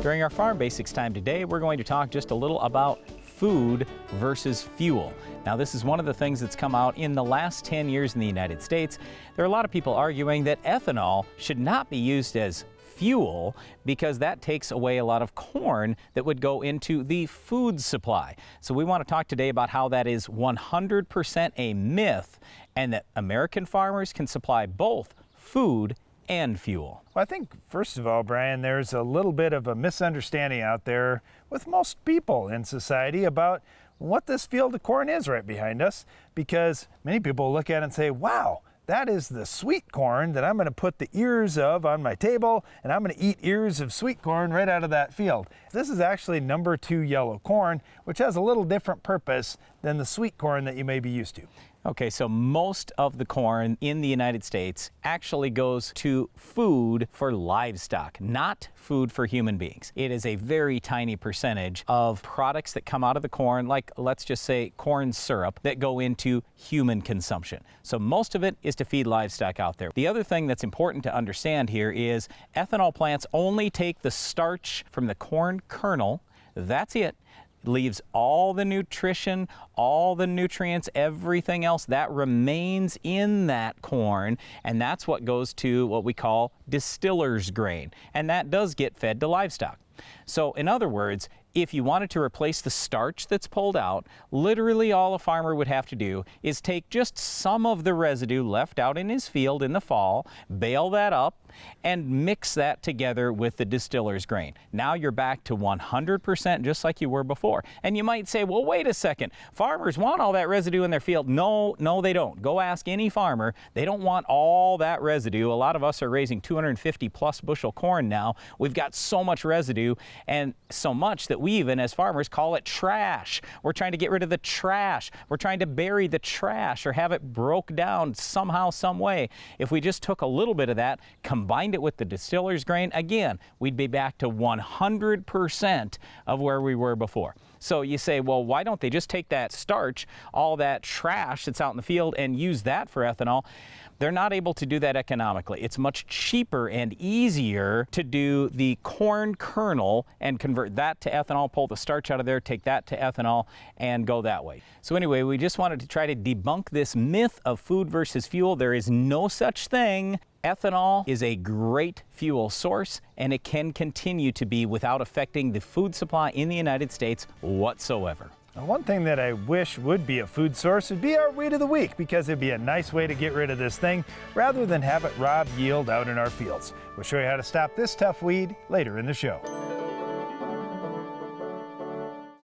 During our Farm Basics time today, we're going to talk just a little about food versus fuel. Now, this is one of the things that's come out in the last 10 years in the United States. There are a lot of people arguing that ethanol should not be used as fuel because that takes away a lot of corn that would go into the food supply. So we want to talk today about how that is 100% a myth and that American farmers can supply both food and fuel. Well, I think, first of all, Brian, there's a little bit of a misunderstanding out there with most people in society about what this field of corn is right behind us, because many people look at it and say, wow, that is the sweet corn that I'm going to put the ears of on my table, and I'm going to eat ears of sweet corn right out of that field. This is actually number 2 yellow corn, which has a little different purpose than the sweet corn that you may be used to. Okay, so most of the corn in the United States actually goes to food for livestock, not food for human beings. It is a very tiny percentage of products that come out of the corn, like let's just say corn syrup, that go into human consumption. So most of it is to feed livestock out there. The other thing that's important to understand here is ethanol plants only take the starch from the corn kernel. That's it. Leaves all the nutrition, all the nutrients, everything else that remains in that corn, and that's what goes to what we call distillers grain, and that does get fed to livestock. So in other words, if you wanted to replace the starch that's pulled out, literally all a farmer would have to do is take just some of the residue left out in his field in the fall, bale that up, and mix that together with the distillers grain. Now you're back to 100% just like you were before. And you might say, well, wait a second, farmers want all that residue in their field. No, they don't. Go ask any farmer. They don't want all that residue. A lot of us are raising 250 plus bushel corn now. We've got so much residue, and so much that we even as farmers call it trash. We're trying to get rid of the trash. We're trying to bury the trash or have it broke down somehow, some way. If we just took a little bit of that, combined it with the distillers grain, again, we'd be back to 100% of where we were before. So you say, well, why don't they just take that starch, all that trash that's out in the field, and use that for ethanol? They're not able to do that economically. It's much cheaper and easier to do the corn kernel and convert that to ethanol, pull the starch out of there, take that to ethanol, and go that way. So anyway, we just wanted to try to debunk this myth of food versus fuel. There is no such thing. Ethanol is a great fuel source, and it can continue to be without affecting the food supply in the United States whatsoever. Now, one thing that I wish would be a food source would be our weed of the week, because it'd be a nice way to get rid of this thing rather than have it rob yield out in our fields. We'll show you how to stop this tough weed later in the show.